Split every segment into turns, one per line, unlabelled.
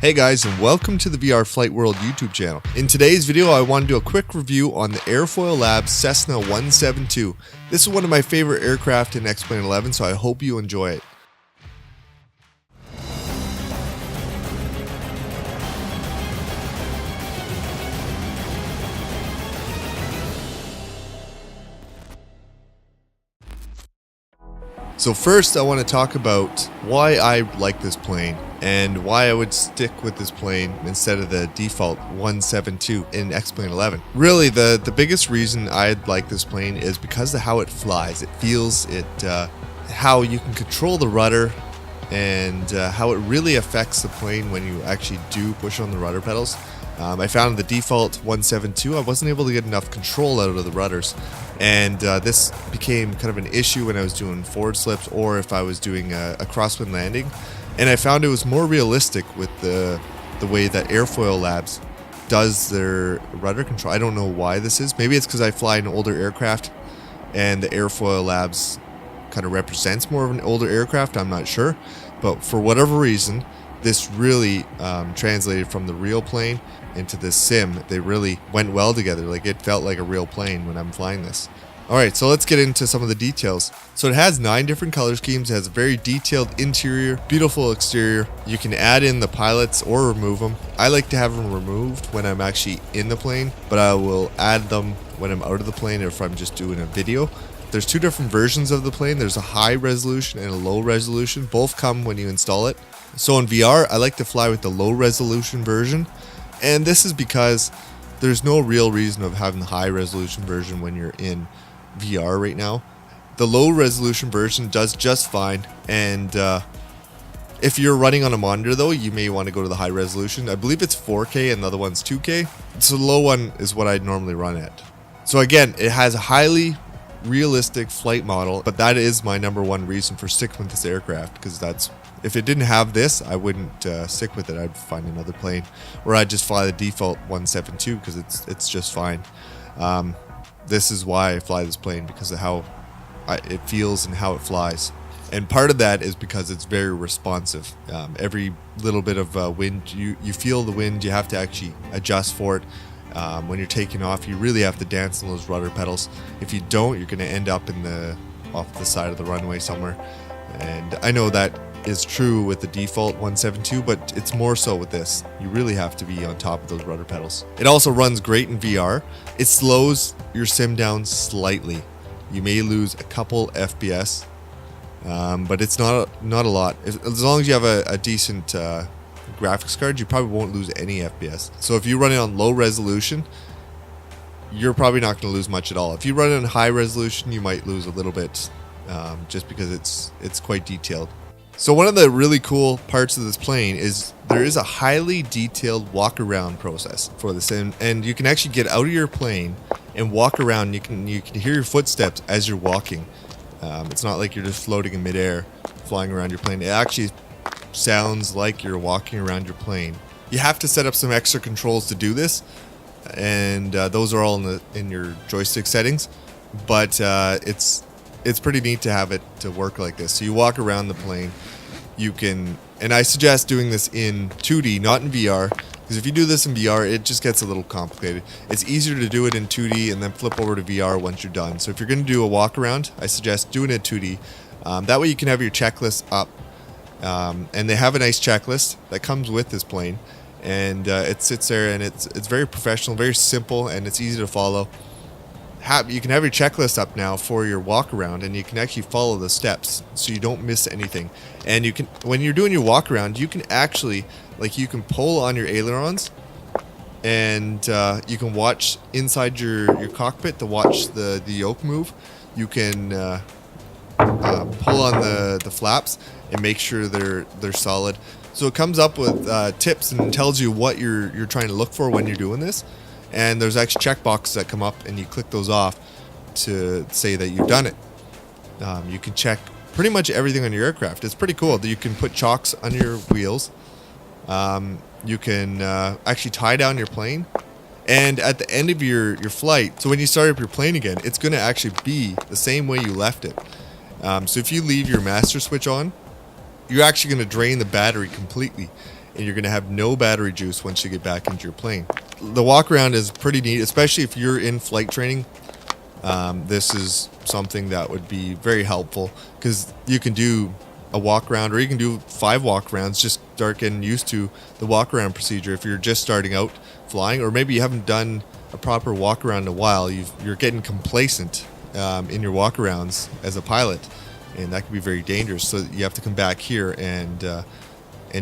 Hey guys, and welcome to the VR Flight World YouTube channel. In today's video, I want to do a quick review on the Airfoillabs Cessna 172. This is one of my favorite aircraft in X-Plane 11, so I hope you enjoy it. So first, I want to talk about why I like this plane and why I would stick with this plane instead of the default 172 in X-Plane 11. Really, the biggest reason I like this plane is because of how it flies. It feels, how you can control the rudder, and how it really affects the plane when you actually do push on the rudder pedals. I found the default 172, I wasn't able to get enough control out of the rudders, and this became kind of an issue when I was doing forward slips or if I was doing a crosswind landing. And I found it was more realistic with the way that Airfoillabs does their rudder control. I don't know why this is. Maybe it's because I fly an older aircraft and the Airfoillabs kind of represents more of an older aircraft. I'm not sure, but for whatever reason, this really translated from the real plane into this sim. They really went well together. Like, it felt like a real plane when I'm flying this. Alright, so let's get into some of the details. So it has 9 different color schemes. It has a very detailed interior, beautiful exterior. You can add in the pilots or remove them. I like to have them removed when I'm actually in the plane, but I will add them when I'm out of the plane or if I'm just doing a video. There's 2 different versions of the plane. There's a high resolution and a low resolution. Both come when you install it. So in VR, I like to fly with the low resolution version. And this is because there's no real reason of having the high resolution version when you're in VR right now. The low resolution version does just fine. And if you're running on a monitor though, you may want to go to the high resolution. I believe it's 4K and the other one's 2K. So the low one is what I'd normally run at. So again, it has a highly realistic flight model, but that is my #1 reason for sticking with this aircraft, because if it didn't have this, I wouldn't stick with it. I'd find another plane, or I'd just fly the default 172 because it's just fine. This is why I fly this plane, because of how it feels and how it flies. And part of that is because it's very responsive. Every little bit of wind, you feel the wind, you have to actually adjust for it. When you're taking off, you really have to dance on those rudder pedals. If you don't, you're going to end up off the side of the runway somewhere. And I know that is true with the default 172, but it's more so with this. You really have to be on top of those rudder pedals. It also runs great in VR. It slows your sim down slightly. You may lose a couple FPS, but it's not a lot. As long as you have a decent graphics card, you probably won't lose any FPS. So if you run it on low resolution, you're probably not going to lose much at all. If you run it on high resolution, you might lose a little bit, just because it's quite detailed. So one of the really cool parts of this plane is there is a highly detailed walk around process for this, and you can actually get out of your plane and walk around. You can hear your footsteps as you're walking. It's not like you're just floating in midair, flying around your plane. It actually sounds like you're walking around your plane. You have to set up some extra controls to do this, and those are all in your joystick settings. But it's pretty neat to have it to work like this. So you walk around the plane. You can, and I suggest doing this in 2D, not in VR, because if you do this in VR, it just gets a little complicated. It's easier to do it in 2D and then flip over to VR once you're done. So if you're going to do a walk around, I suggest doing it 2D. That way you can have your checklist up. And they have a nice checklist that comes with this plane, and it sits there, and it's very professional, very simple, and it's easy to follow. You can have your checklist up now for your walk around, and you can actually follow the steps so you don't miss anything. And you can, when you're doing your walk around, you can actually, you can pull on your ailerons, and you can watch inside your cockpit to watch the yoke move. You can pull on the flaps and make sure they're solid. So it comes up with tips and tells you what you're trying to look for when you're doing this. And there's actually checkboxes that come up, and you click those off to say that you've done it. You can check pretty much everything on your aircraft. It's pretty cool. You can put chocks on your wheels. You can actually tie down your plane. And at the end of your flight, so when you start up your plane again, it's going to actually be the same way you left it. So if you leave your master switch on, you're actually going to drain the battery completely. and you're going to have no battery juice once you get back into your plane. The walk around is pretty neat, especially if you're in flight training. This is something that would be very helpful because you can do a walk around, or you can do 5 walk rounds, just start getting used to the walk around procedure if you're just starting out flying, or maybe you haven't done a proper walk around in a while. You're getting complacent in your walk arounds as a pilot, and that can be very dangerous. So you have to come back here and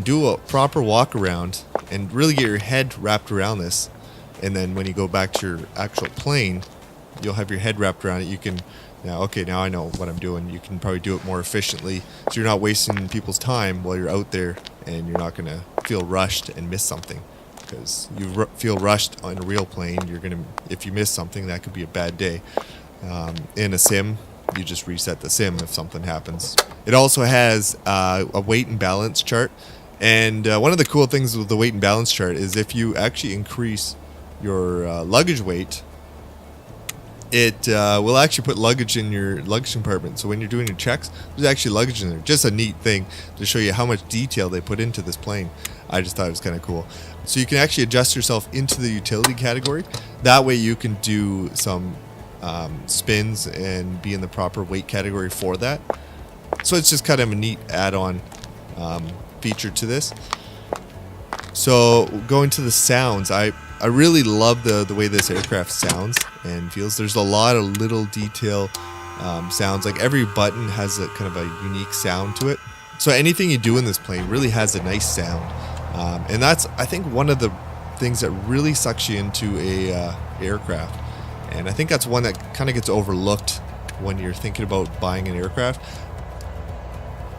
do a proper walk around and really get your head wrapped around this. And then when you go back to your actual plane, you'll have your head wrapped around it. You can now I know what I'm doing. You can probably do it more efficiently, so you're not wasting people's time while you're out there, and you're not going to feel rushed and miss something. Because you feel rushed on a real plane, if you miss something, that could be a bad day. In a sim, you just reset the sim if something happens. It also has a weight and balance chart, and one of the cool things with the weight and balance chart is if you actually increase your luggage weight, it will actually put luggage in your luggage compartment. So when you're doing your checks, there's actually luggage in there. Just a neat thing to show you how much detail they put into this plane. I just thought it was kind of cool. So you can actually adjust yourself into the utility category. That way you can do some spins and be in the proper weight category for that. So it's just kind of a neat add-on feature to this. So going to the sounds, I really love the way this aircraft sounds and feels. There's a lot of little detail sounds. Like every button has a kind of a unique sound to it. So anything you do in this plane really has a nice sound. And that's, I think, one of the things that really sucks you into a aircraft. And I think that's one that kind of gets overlooked when you're thinking about buying an aircraft.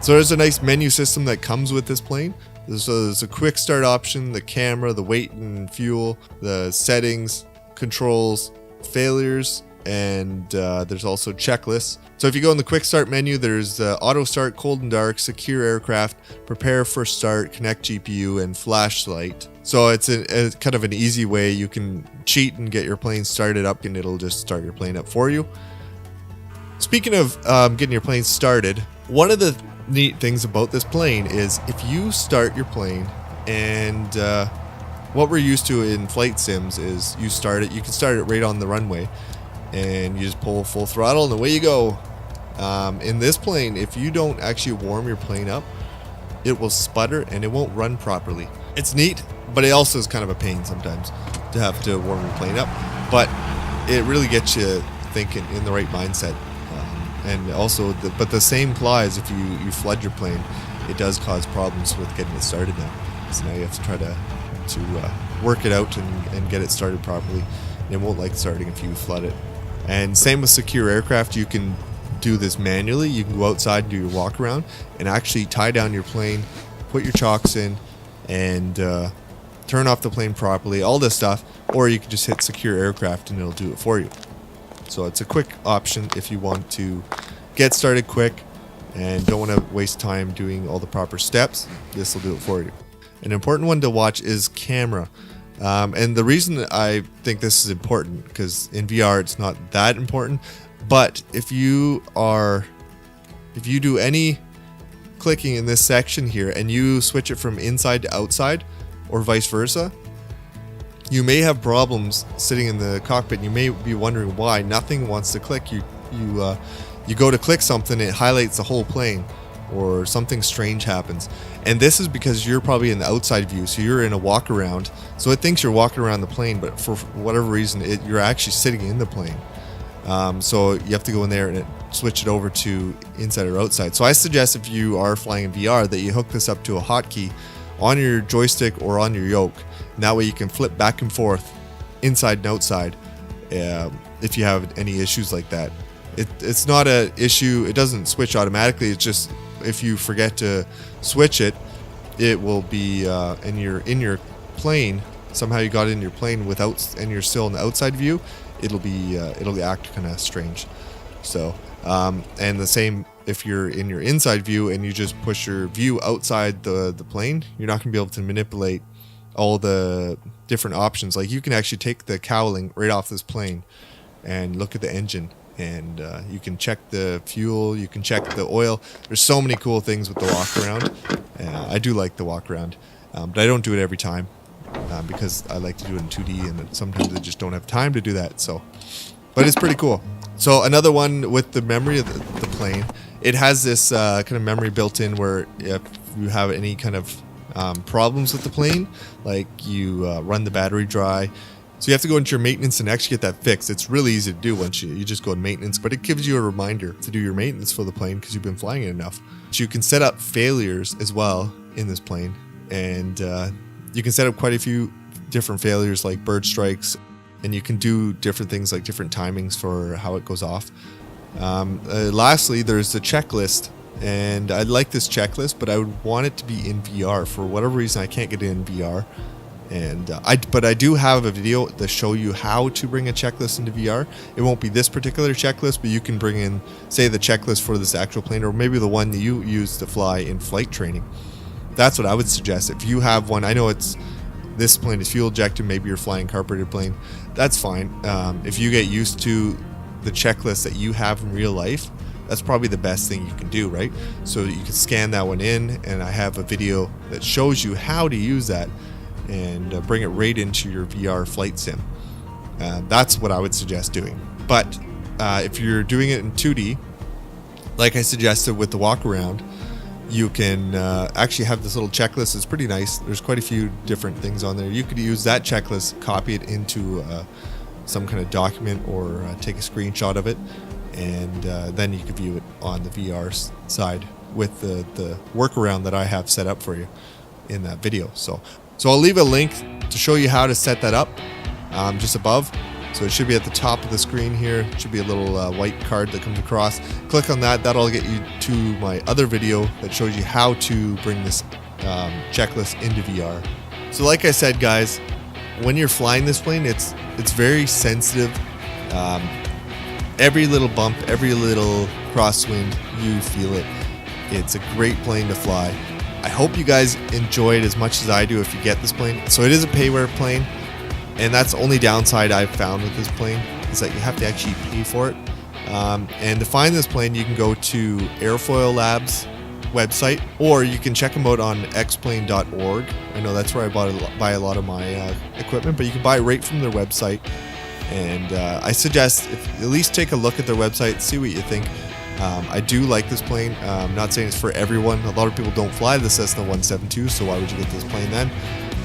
So there's a nice menu system that comes with this plane. There's a quick start option, the camera, the weight and fuel, the settings, controls, failures, and there's also checklists. So if you go in the quick start menu, there's auto start, cold and dark, secure aircraft, prepare for start, connect GPU, and flashlight. So it's a kind of an easy way you can cheat and get your plane started up, and it'll just start your plane up for you. Speaking of getting your plane started, one of the neat things about this plane is if you start your plane, and what we're used to in flight sims is you can start it right on the runway, and you just pull full throttle and away you go. In this plane, if you don't actually warm your plane up, it will sputter and it won't run properly. It's neat, but it also is kind of a pain sometimes to have to warm your plane up, but it really gets you thinking in the right mindset. And also, but the same applies if you flood your plane. It does cause problems with getting it started now. So now you have to try to work it out and get it started properly. It won't like starting if you flood it. And same with secure aircraft. You can do this manually. You can go outside and do your walk around and actually tie down your plane, put your chocks in, and turn off the plane properly, all this stuff. Or you can just hit secure aircraft and it'll do it for you. So it's a quick option if you want to get started quick and don't want to waste time doing all the proper steps. This will do it for you. An important one to watch is camera. And the reason that I think this is important, because in VR it's not that important, but if you do any clicking in this section here and you switch it from inside to outside or vice versa, you may have problems sitting in the cockpit. You may be wondering why nothing wants to click. You go to click something, it highlights the whole plane, or something strange happens. And this is because you're probably in the outside view, so you're in a walk around. So it thinks you're walking around the plane, but for whatever reason, you're actually sitting in the plane. So you have to go in there and switch it over to inside or outside. So I suggest if you are flying in VR that you hook this up to a hotkey on your joystick or on your yoke. And that way you can flip back and forth inside and outside if you have any issues like that. It's not an issue. It doesn't switch automatically. It's just if you forget to switch it, it will be and you're in your plane. Somehow you got in your plane without, and you're still in the outside view. It'll act kind of strange. So and the same if you're in your inside view and you just push your view outside the plane, you're not gonna be able to manipulate all the different options. Like you can actually take the cowling right off this plane and look at the engine, and you can check the fuel, you can check the oil. There's so many cool things with the walk around. I do like the walk around. But I don't do it every time because I like to do it in 2D, and sometimes I just don't have time to do that. So, but it's pretty cool. So another one with the memory of the plane, it has this kind of memory built in where if you have any kind of problems with the plane, like you run the battery dry, so you have to go into your maintenance and actually get that fixed. It's really easy to do once you just go in maintenance, but it gives you a reminder to do your maintenance for the plane because you've been flying it enough. So you can set up failures as well in this plane, and you can set up quite a few different failures like bird strikes, and you can do different things like different timings for how it goes off. Lastly, there's the checklist, and I like this checklist, but I would want it to be in VR. For whatever reason, I can't get it in VR, and but I do have a video to show you how to bring a checklist into VR. It won't be this particular checklist, but you can bring in, say, the checklist for this actual plane, or maybe the one that you use to fly in flight training. That's what I would suggest. If you have one, I know this plane is fuel injected, maybe you're flying carbureted plane, that's fine. If you get used to the checklist that you have in real life, that's probably the best thing you can do, right? So you can scan that one in, and I have a video that shows you how to use that and bring it right into your VR flight sim. That's what I would suggest doing. But if you're doing it in 2D, like I suggested with the walk around, you can actually have this little checklist. It's pretty nice. There's quite a few different things on there. You could use that checklist, copy it into some kind of document, or take a screenshot of it, and then you can view it on the VR side with the workaround that I have set up for you in that video. So I'll leave a link to show you how to set that up just above. So it should be at the top of the screen here. It should be a little white card that comes across. Click on that. That'll get you to my other video that shows you how to bring this checklist into VR. So like I said, guys, when you're flying this plane, it's very sensitive. Every little bump, every little crosswind, you feel it. It's a great plane to fly. I hope you guys enjoy it as much as I do if you get this plane. So it is a payware plane. And that's the only downside I've found with this plane, is that you have to actually pay for it. And to find this plane, you can go to Airfoillabs website, or you can check them out on xplane.org. I know that's where I buy a lot of my equipment, but you can buy it right from their website. And I suggest at least take a look at their website, see what you think. I do like this plane. I'm not saying it's for everyone. A lot of people don't fly the Cessna 172, so why would you get this plane then?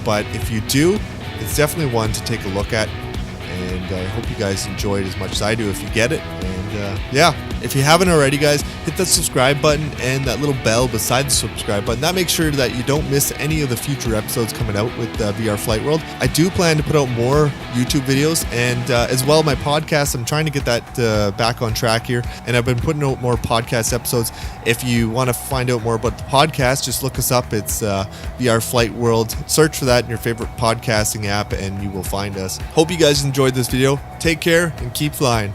But if you do, it's definitely one to take a look at, and I hope you guys enjoy it as much as I do if you get it. And yeah, if you haven't already, guys, hit that subscribe button and that little bell beside the subscribe button. That makes sure that you don't miss any of the future episodes coming out with VR Flight World. I do plan to put out more YouTube videos, and as well my podcast. I'm trying to get that back on track here, and I've been putting out more podcast episodes. If you want to find out more about the podcast, just look us up. It's VR Flight World. Search for that in your favorite podcasting app and you will find us. Hope you guys enjoyed this video. Take care and keep flying.